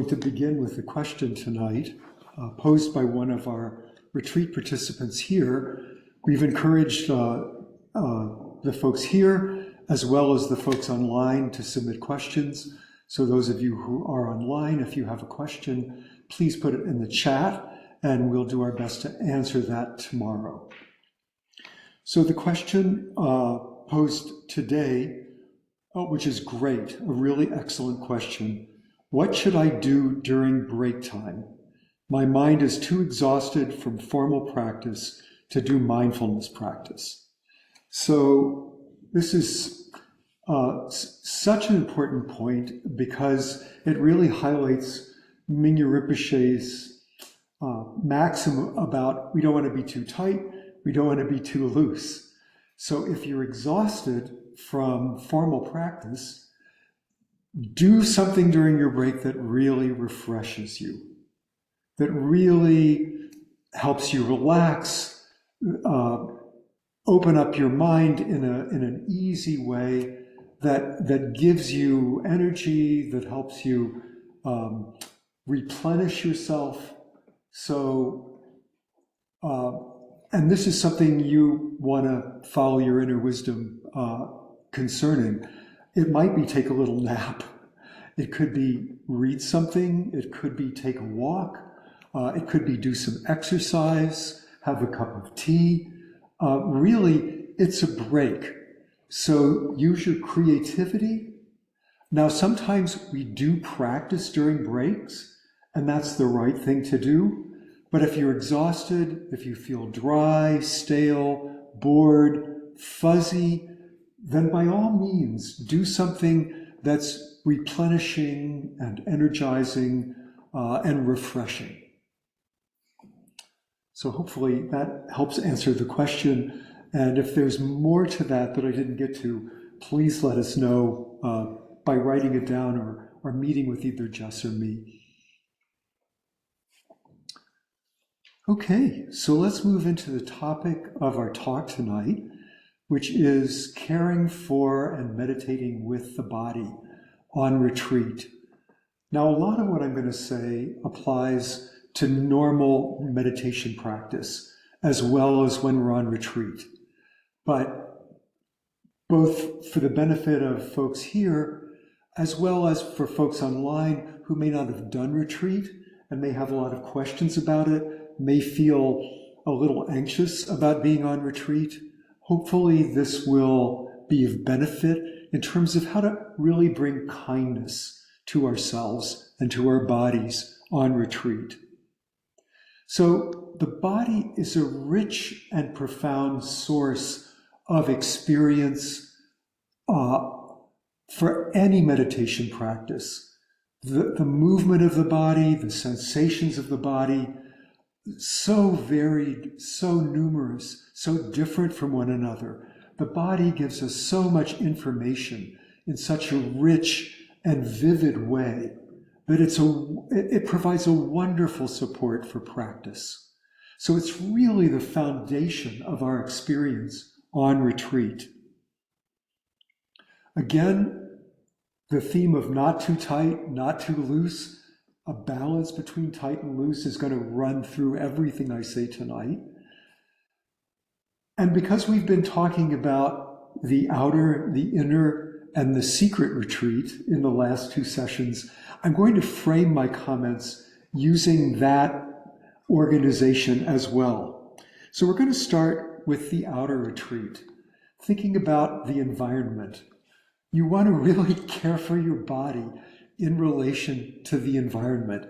to begin with a question tonight posed by one of our retreat participants here. We've encouraged the folks here as well as the folks online to submit questions. So those of you who are online, if you have a question, please put it in the chat and we'll do our best to answer that tomorrow. So the question posed today, which is great, a really excellent question. What should I do during break time? My mind is too exhausted from formal practice to do mindfulness practice. So this is such an important point because it really highlights Mingyur Rinpoche's maxim about we don't want to be too tight, we don't want to be too loose. So if you're exhausted from formal practice, do something during your break that really refreshes you, that really helps you relax, open up your mind in an easy way that gives you energy, that helps you replenish yourself. So, and this is something you want to follow your inner wisdom concerning. It might be take a little nap. It could be read something. It could be take a walk. It could be do some exercise, have a cup of tea. Really, it's a break. So use your creativity. Now, sometimes we do practice during breaks, and that's the right thing to do. But if you're exhausted, if you feel dry, stale, bored, fuzzy, then by all means, do something that's replenishing and energizing and refreshing. So hopefully that helps answer the question. And if there's more to that I didn't get to, please let us know by writing it down or meeting with either Jess or me. Okay, so let's move into the topic of our talk tonight, which is caring for and meditating with the body on retreat. Now, a lot of what I'm going to say applies to normal meditation practice, as well as when we're on retreat. But both for the benefit of folks here, as well as for folks online who may not have done retreat and may have a lot of questions about it, may feel a little anxious about being on retreat, hopefully this will be of benefit in terms of how to really bring kindness to ourselves and to our bodies on retreat. So the body is a rich and profound source of experience for any meditation practice. The movement of the body, the sensations of the body, so varied, so numerous, so different from one another. The body gives us so much information in such a rich and vivid way that it provides a wonderful support for practice. So it's really the foundation of our experience on retreat. Again, the theme of not too tight, not too loose, a balance between tight and loose is going to run through everything I say tonight. And because we've been talking about the outer, the inner, and the secret retreat in the last two sessions, I'm going to frame my comments using that organization as well. So we're going to start with the outer retreat, thinking about the environment. You want to really care for your body in relation to the environment.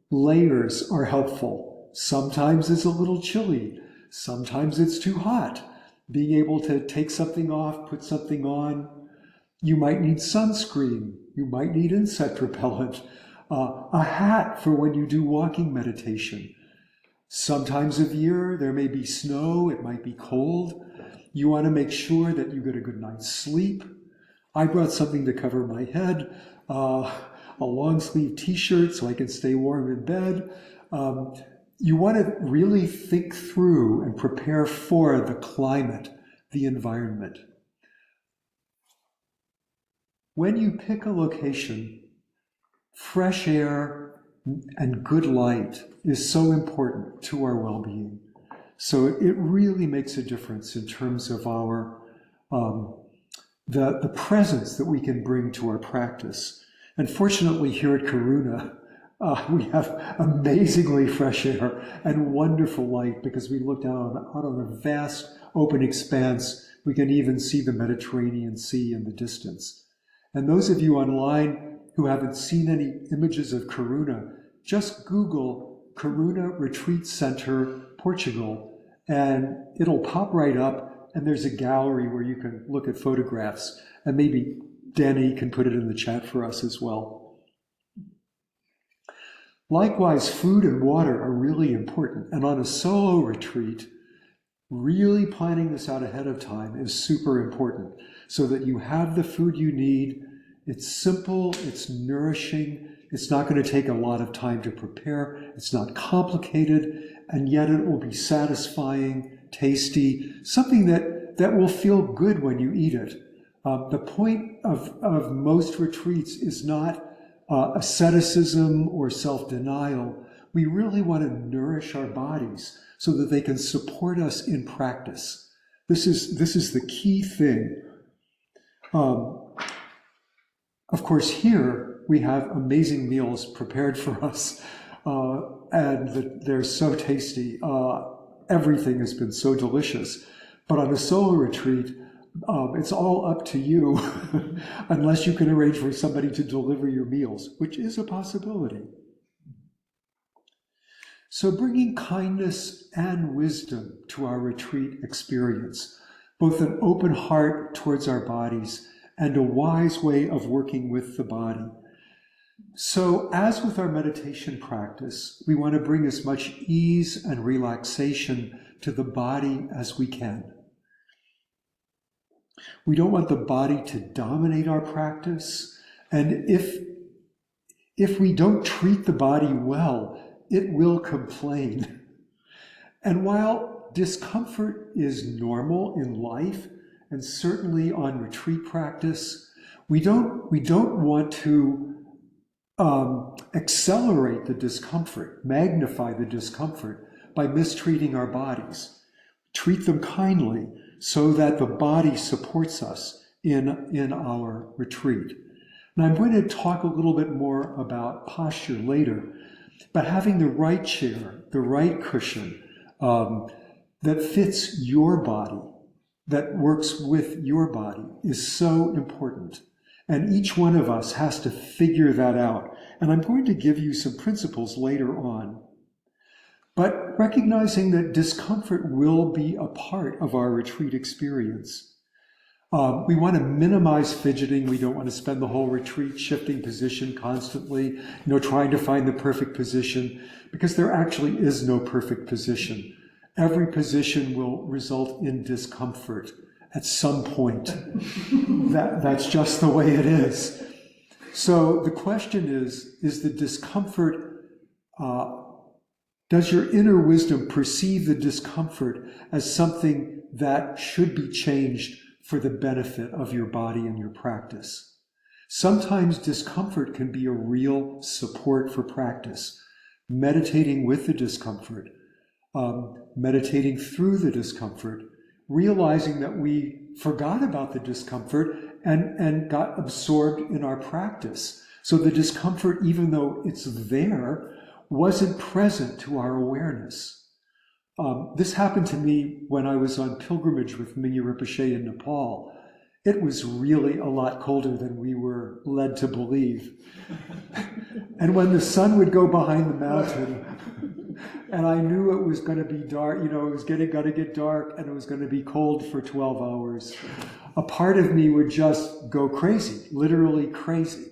Layers are helpful. Sometimes it's a little chilly. Sometimes it's too hot. Being able to take something off, put something on. You might need sunscreen. You might need insect repellent. A hat for when you do walking meditation. Sometimes of year, there may be snow. It might be cold. You want to make sure that you get a good night's sleep. I brought something to cover my head, a long sleeve t-shirt so I can stay warm in bed. You want to really think through and prepare for the climate, the environment. When you pick a location fresh air and good light is so important to our well-being. So it really makes a difference in terms of our the presence that we can bring to our practice. And fortunately, here at Karuna, we have amazingly fresh air and wonderful light because we look out on a vast open expanse. We can even see the Mediterranean Sea in the distance. And those of you online who haven't seen any images of Karuna, just Google Karuna Retreat Center, Portugal, and it'll pop right up, and there's a gallery where you can look at photographs, and maybe Danny can put it in the chat for us as well. Likewise, food and water are really important, and on a solo retreat, really planning this out ahead of time is super important so that you have the food you need. It's simple, it's nourishing, it's not going to take a lot of time to prepare, it's not complicated, and yet it will be satisfying, tasty, something that will feel good when you eat it. The point of most retreats is not asceticism or self-denial. We really want to nourish our bodies so that they can support us in practice. This is the key thing. Of course, here we have amazing meals prepared for us, and they're so tasty. Everything has been so delicious. But on a solo retreat, it's all up to you, unless you can arrange for somebody to deliver your meals, which is a possibility. So bringing kindness and wisdom to our retreat experience, both an open heart towards our bodies and a wise way of working with the body. So as with our meditation practice, we want to bring as much ease and relaxation to the body as we can. We don't want the body to dominate our practice, and if we don't treat the body well, it will complain. And while discomfort is normal in life, and certainly on retreat practice, we don't want to accelerate the discomfort, magnify the discomfort by mistreating our bodies. Treat them kindly so that the body supports us in our retreat. And I'm going to talk a little bit more about posture later, but having the right chair, the right cushion that fits your body, that works with your body, is so important. And each one of us has to figure that out. And I'm going to give you some principles later on. But recognizing that discomfort will be a part of our retreat experience. We want to minimize fidgeting. We don't want to spend the whole retreat shifting position constantly, trying to find the perfect position, because there actually is no perfect position. Every position will result in discomfort at some point. That's just the way it is. So the question is the discomfort, does your inner wisdom perceive the discomfort as something that should be changed for the benefit of your body and your practice? Sometimes discomfort can be a real support for practice. Meditating with the discomfort, meditating through the discomfort, realizing that we forgot about the discomfort and got absorbed in our practice. So the discomfort, even though it's there, wasn't present to our awareness. This happened to me when I was on pilgrimage with Mingyur Rinpoche in Nepal. It was really a lot colder than we were led to believe. And when the sun would go behind the mountain, and I knew it was going to be dark, it was going to get dark, and it was going to be cold for 12 hours, a part of me would just go crazy, literally crazy.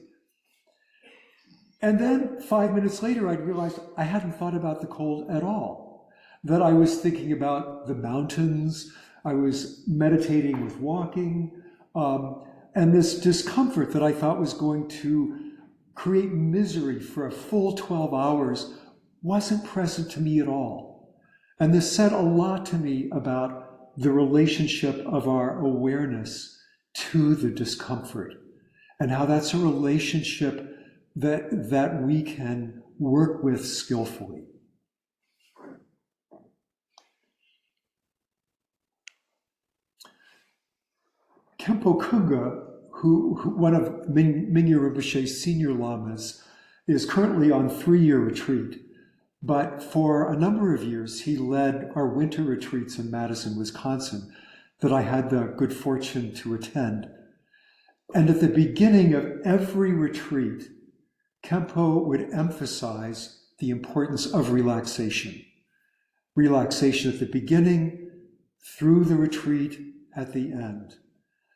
And then 5 minutes later, I'd realized I hadn't thought about the cold at all, that I was thinking about the mountains, I was meditating with walking, and this discomfort that I thought was going to create misery for a full 12 hours wasn't present to me at all. And this said a lot to me about the relationship of our awareness to the discomfort, and how that's a relationship that we can work with skillfully. Khenpo Kunga, who one of Mingyur Rinpoche's senior lamas, is currently on 3-year retreat. But for a number of years, he led our winter retreats in Madison, Wisconsin, that I had the good fortune to attend. And at the beginning of every retreat, Khenpo would emphasize the importance of relaxation. Relaxation at the beginning, through the retreat, at the end.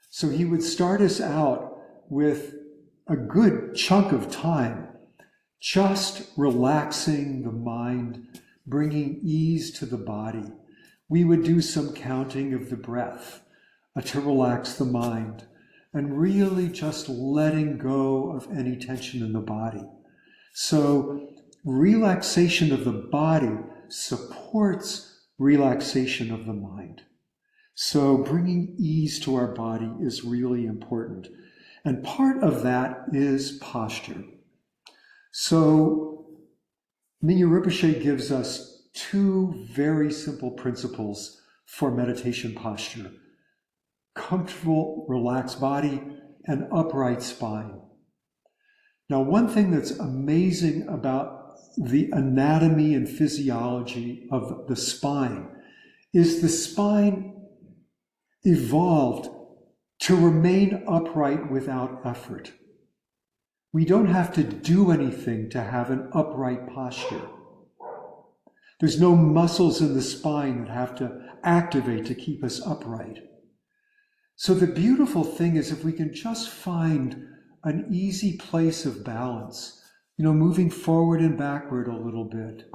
So he would start us out with a good chunk of time just relaxing the mind, bringing ease to the body. We would do some counting of the breath to relax the mind, and really just letting go of any tension in the body. So relaxation of the body supports relaxation of the mind. So bringing ease to our body is really important. And part of that is posture. So Mingyur Rinpoche gives us 2 very simple principles for meditation posture: comfortable, relaxed body, and upright spine. Now, one thing that's amazing about the anatomy and physiology of the spine is the spine evolved to remain upright without effort. We don't have to do anything to have an upright posture. There's no muscles in the spine that have to activate to keep us upright. So the beautiful thing is if we can just find an easy place of balance, moving forward and backward a little bit,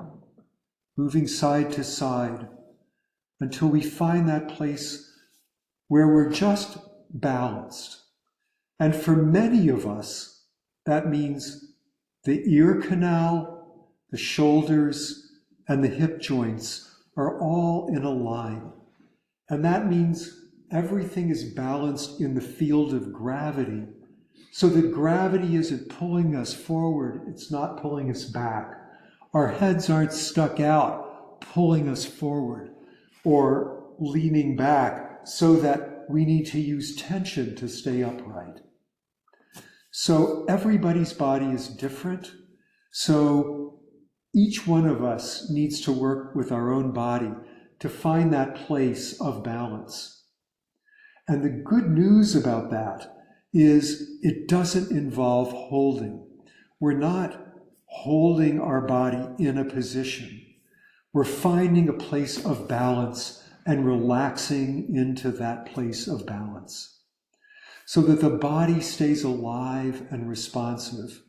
moving side to side, until we find that place where we're just balanced. And for many of us, that means the ear canal, the shoulders, and the hip joints are all in a line. And that means everything is balanced in the field of gravity, so that gravity isn't pulling us forward, it's not pulling us back. Our heads aren't stuck out, pulling us forward or leaning back so that we need to use tension to stay upright. So everybody's body is different. So each one of us needs to work with our own body to find that place of balance. And the good news about that is it doesn't involve holding. We're not holding our body in a position. We're finding a place of balance and relaxing into that place of balance so that the body stays alive and responsive.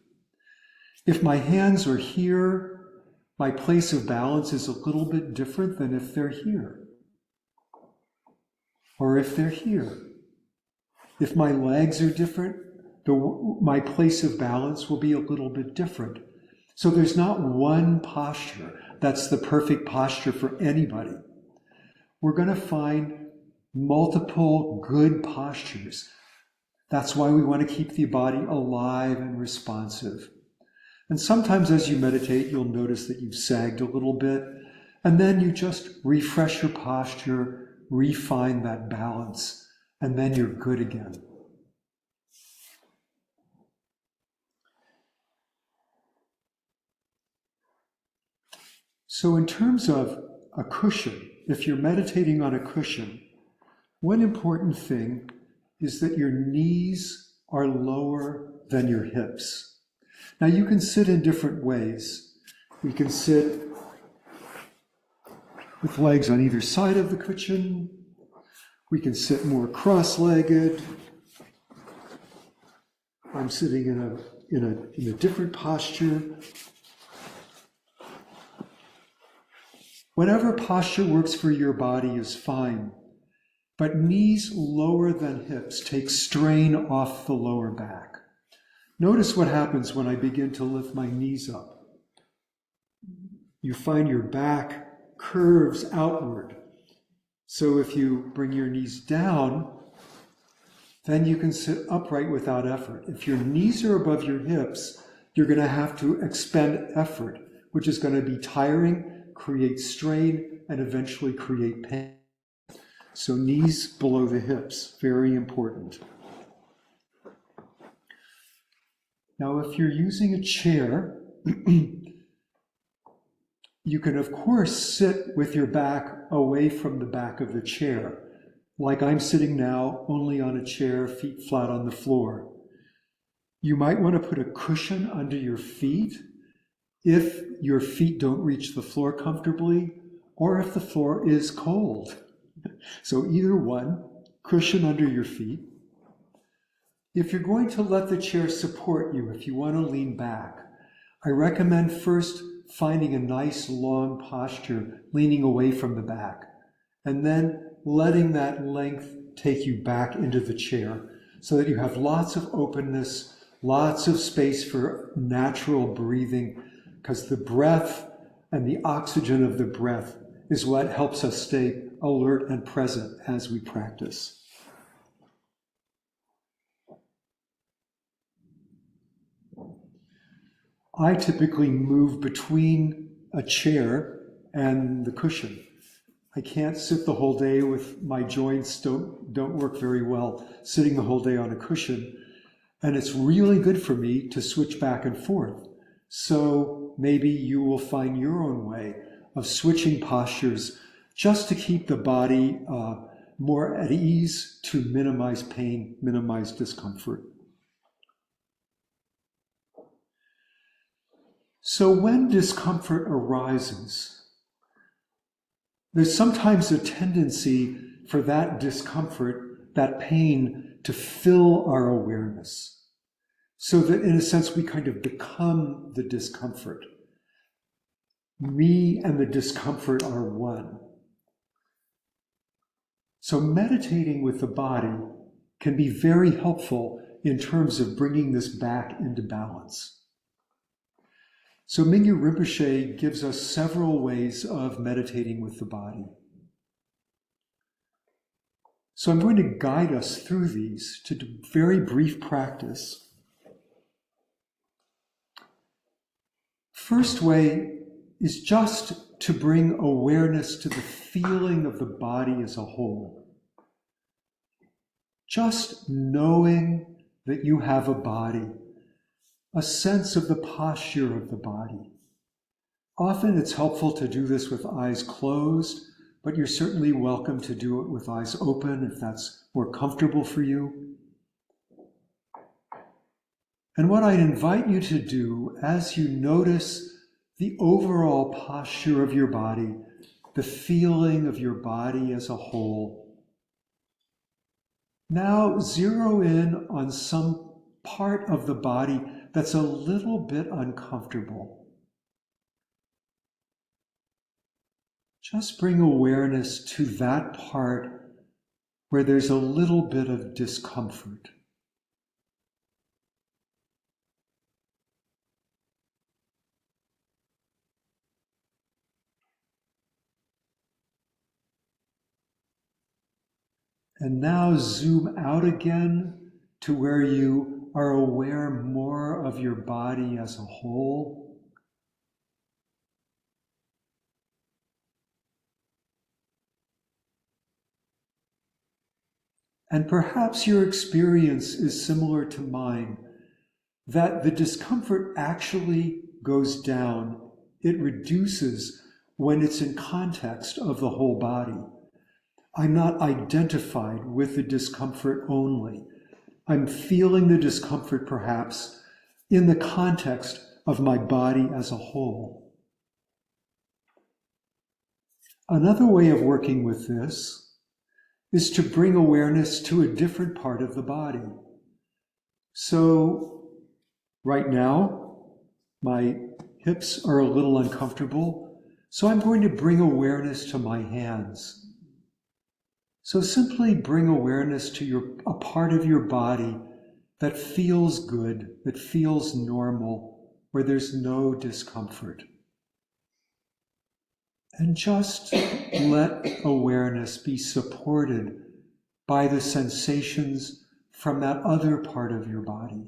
If my hands are here, my place of balance is a little bit different than if they're here, or if they're here. If my legs are different, my place of balance will be a little bit different. So there's not one posture that's the perfect posture for anybody. We're going to find multiple good postures. That's why we want to keep the body alive and responsive. And sometimes as you meditate, you'll notice that you've sagged a little bit, and then you just refresh your posture, refine that balance, and then you're good again. So in terms of a cushion, if you're meditating on a cushion, one important thing is that your knees are lower than your hips. Now you can sit in different ways. We can sit with legs on either side of the cushion. We can sit more cross-legged. I'm sitting in a different posture. Whatever posture works for your body is fine, but knees lower than hips take strain off the lower back. Notice what happens when I begin to lift my knees up. You find your back curves outward. So if you bring your knees down, then you can sit upright without effort. If your knees are above your hips, you're going to have to expend effort, which is going to be tiring, create strain, and eventually create pain. So knees below the hips, very important. Now, if you're using a chair, you can, of course, sit with your back away from the back of the chair, like I'm sitting now, only on a chair, feet flat on the floor. You might want to put a cushion under your feet if your feet don't reach the floor comfortably, or if the floor is cold. So either one, cushion under your feet. If you're going to let the chair support you, if you want to lean back, I recommend first finding a nice long posture, leaning away from the back, and then letting that length take you back into the chair so that you have lots of openness, lots of space for natural breathing, because the breath and the oxygen of the breath is what helps us stay alert and present as we practice. I typically move between a chair and the cushion. I can't sit the whole day with my joints don't work very well sitting the whole day on a cushion. And it's really good for me to switch back and forth. So maybe you will find your own way of switching postures just to keep the body more at ease, to minimize pain, minimize discomfort. So when discomfort arises, there's sometimes a tendency for that discomfort, that pain, to fill our awareness, so that in a sense we kind of become the discomfort. Me and the discomfort are one. So meditating with the body can be very helpful in terms of bringing this back into balance. So Mingyur Rinpoche gives us several ways of meditating with the body. So I'm going to guide us through these to do very brief practice. First way is just to bring awareness to the feeling of the body as a whole. Just knowing that you have a body, a sense of the posture of the body. Often it's helpful to do this with eyes closed, but you're certainly welcome to do it with eyes open if that's more comfortable for you. And what I'd invite you to do as you notice the overall posture of your body, the feeling of your body as a whole, now zero in on some part of the body that's a little bit uncomfortable. Just bring awareness to that part where there's a little bit of discomfort. And now zoom out again to where you are aware more of your body as a whole. And perhaps your experience is similar to mine, that the discomfort actually goes down. It reduces when it's in context of the whole body. I'm not identified with the discomfort only. I'm feeling the discomfort perhaps in the context of my body as a whole. Another way of working with this is to bring awareness to a different part of the body. So right now, my hips are a little uncomfortable, so I'm going to bring awareness to my hands. So simply bring awareness to a part of your body that feels good, that feels normal, where there's no discomfort. And just let awareness be supported by the sensations from that other part of your body.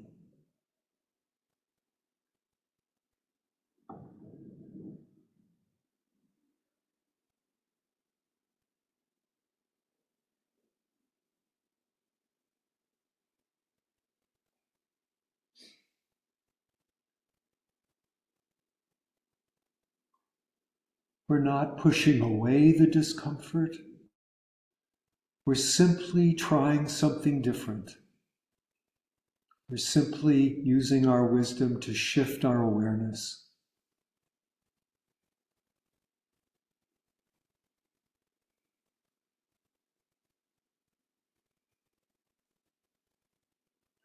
We're not pushing away the discomfort. We're simply trying something different. We're simply using our wisdom to shift our awareness.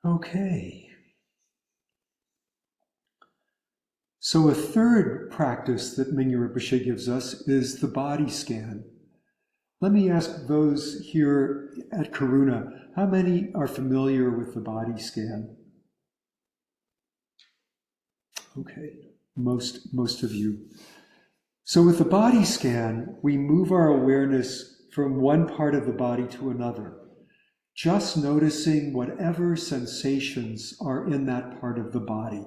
Okay. So a third practice that Mingyur Rinpoche gives us is the body scan. Let me ask those here at Karuna, how many are familiar with the body scan? Okay, most of you. So with the body scan, we move our awareness from one part of the body to another, just noticing whatever sensations are in that part of the body.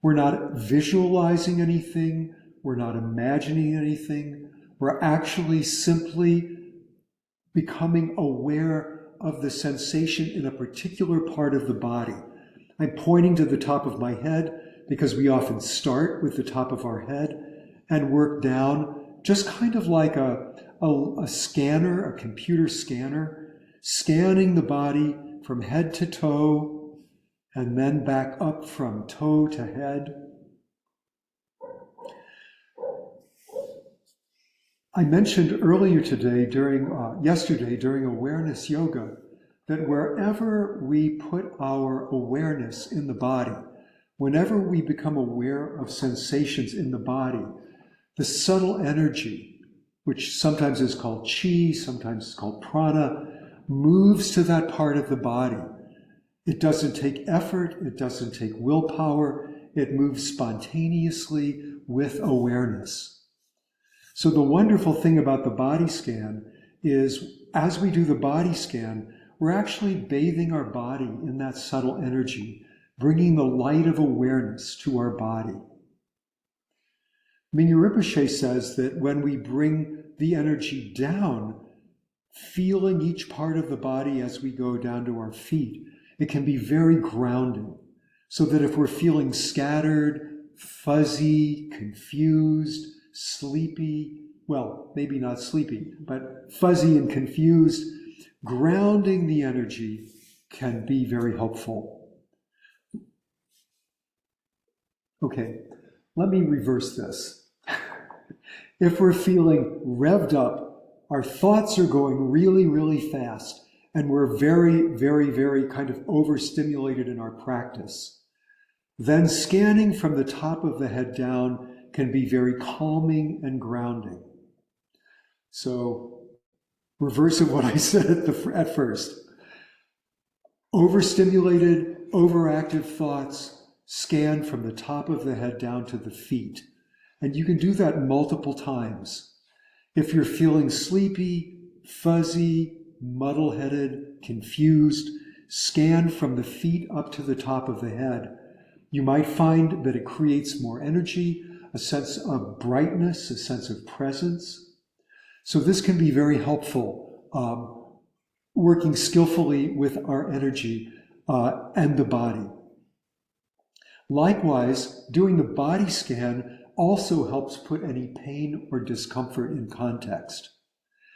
We're not visualizing anything, we're not imagining anything, we're actually simply becoming aware of the sensation in a particular part of the body. I'm pointing to the top of my head because we often start with the top of our head and work down, just kind of like a scanner, a computer scanner, scanning the body from head to toe and then back up from toe to head. I mentioned earlier today, yesterday during awareness yoga, that wherever we put our awareness in the body, whenever we become aware of sensations in the body, the subtle energy, which sometimes is called chi, sometimes is called prana, moves to that part of the body. It doesn't take effort, it doesn't take willpower, it moves spontaneously with awareness. So the wonderful thing about the body scan is, as we do the body scan, we're actually bathing our body in that subtle energy, bringing the light of awareness to our body. Mingyur Rinpoche says that when we bring the energy down, feeling each part of the body as we go down to our feet, it can be very grounding. So that if we're feeling scattered, fuzzy, confused, sleepy, well, maybe not sleepy, but fuzzy and confused, grounding the energy can be very helpful. Okay, let me reverse this. If we're feeling revved up, our thoughts are going really, really fast, and we're very, very, very kind of overstimulated in our practice, then scanning from the top of the head down can be very calming and grounding. So, reverse of what I said at first. Overstimulated, overactive thoughts, scan from the top of the head down to the feet. And you can do that multiple times. If you're feeling sleepy, fuzzy, muddle-headed, confused, scan from the feet up to the top of the head. You might find that it creates more energy, a sense of brightness, a sense of presence. So this can be very helpful, working skillfully with our energy and the body. Likewise, doing the body scan also helps put any pain or discomfort in context.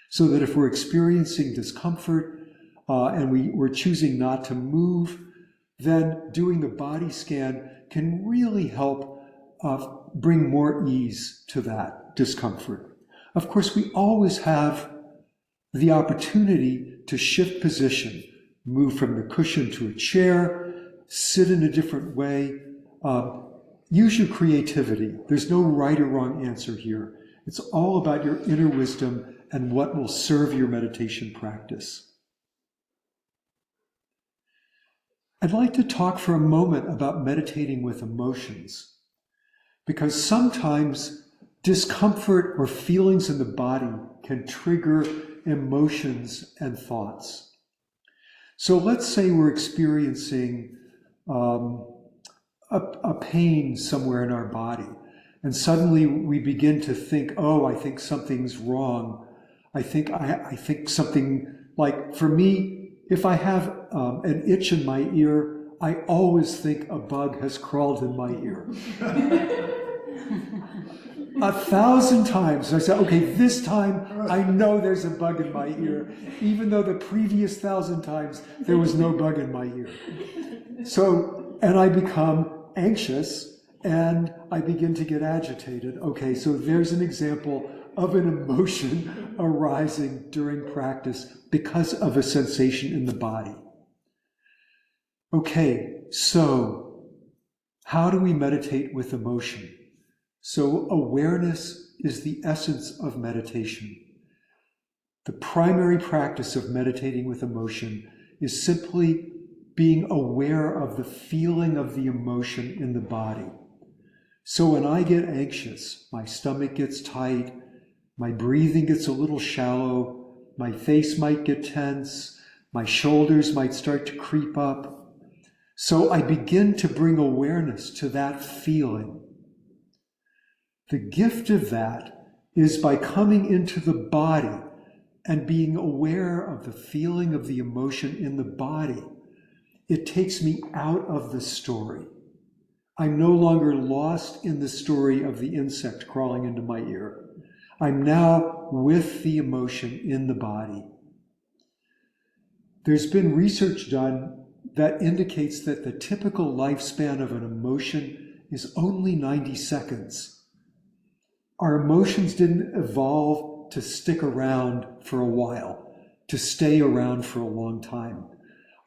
So that if we're experiencing discomfort and we're choosing not to move, then doing the body scan can really help bring more ease to that discomfort. Of course, we always have the opportunity to shift position, move from the cushion to a chair, sit in a different way. Use your creativity. There's no right or wrong answer here. It's all about your inner wisdom and what will serve your meditation practice. I'd like to talk for a moment about meditating with emotions, because sometimes discomfort or feelings in the body can trigger emotions and thoughts. So let's say we're experiencing a pain somewhere in our body, and suddenly we begin to think, oh, I think something's wrong. I think something, like for me, if I have an itch in my ear, I always think a bug has crawled in my ear. 1,000 times. And I said, okay, this time I know there's a bug in my ear, even though the previous 1,000 times there was no bug in my ear. So, and I become anxious and I begin to get agitated. Okay, so there's an example of an emotion arising during practice because of a sensation in the body. Okay, so how do we meditate with emotion? So awareness is the essence of meditation. The primary practice of meditating with emotion is simply being aware of the feeling of the emotion in the body. So when I get anxious, my stomach gets tight, my breathing gets a little shallow, my face might get tense, my shoulders might start to creep up. So I begin to bring awareness to that feeling. The gift of that is by coming into the body and being aware of the feeling of the emotion in the body. It takes me out of the story. I'm no longer lost in the story of the insect crawling into my ear. I'm now with the emotion in the body. There's been research done that indicates that the typical lifespan of an emotion is only 90 seconds. Our emotions didn't evolve to stick around for a while, to stay around for a long time.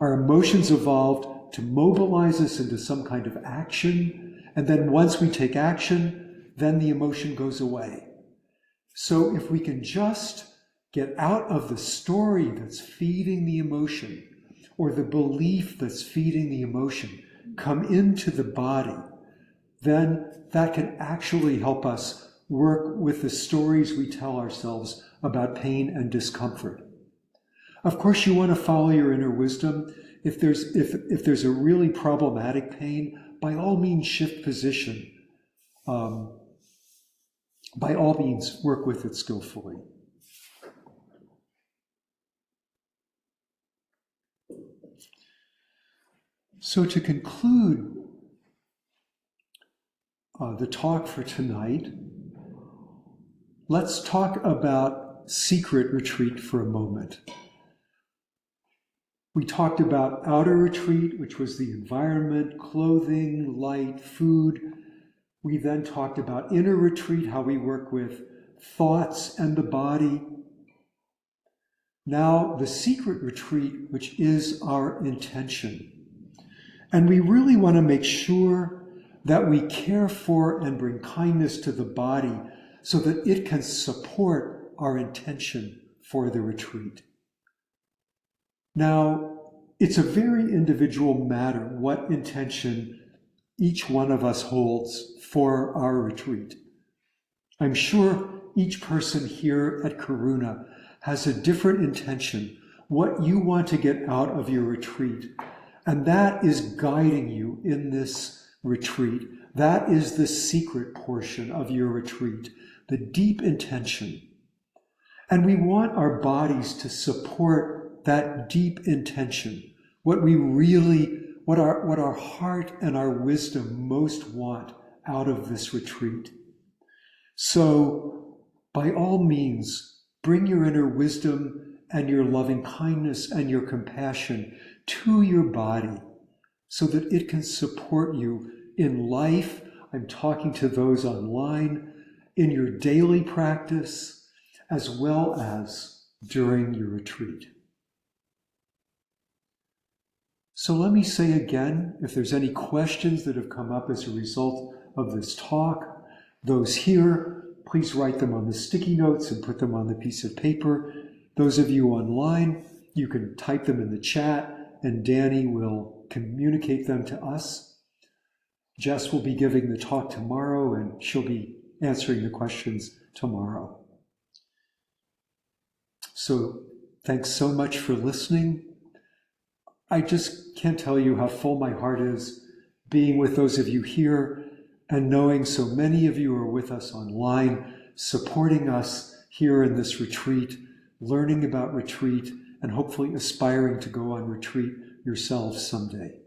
Our emotions evolved to mobilize us into some kind of action, and then once we take action, then the emotion goes away. So if we can just get out of the story that's feeding the emotion, or the belief that's feeding the emotion, come into the body, then that can actually help us work with the stories we tell ourselves about pain and discomfort. Of course, you want to follow your inner wisdom. If there's a really problematic pain, by all means shift position. By all means work with it skillfully. So to conclude the talk for tonight, let's talk about secret retreat for a moment. We talked about outer retreat, which was the environment, clothing, light, food. We then talked about inner retreat, how we work with thoughts and the body. Now, the secret retreat, which is our intention. And we really want to make sure that we care for and bring kindness to the body so that it can support our intention for the retreat. Now, it's a very individual matter what intention each one of us holds for our retreat. I'm sure each person here at Karuna has a different intention, what you want to get out of your retreat. And that is guiding you in this retreat. That is the secret portion of your retreat, the deep intention. And we want our bodies to support that deep intention, what our heart and our wisdom most want out of this retreat. So, by all means, bring your inner wisdom and your loving kindness and your compassion to your body so that it can support you in life. I'm talking to those online, in your daily practice, as well as during your retreat. So let me say again, if there's any questions that have come up as a result of this talk, those here, please write them on the sticky notes and put them on the piece of paper. Those of you online, you can type them in the chat and Danny will communicate them to us. Jess will be giving the talk tomorrow and she'll be answering the questions tomorrow. So thanks so much for listening. I just can't tell you how full my heart is being with those of you here and knowing so many of you are with us online, supporting us here in this retreat, learning about retreat, and hopefully aspiring to go on retreat yourselves someday.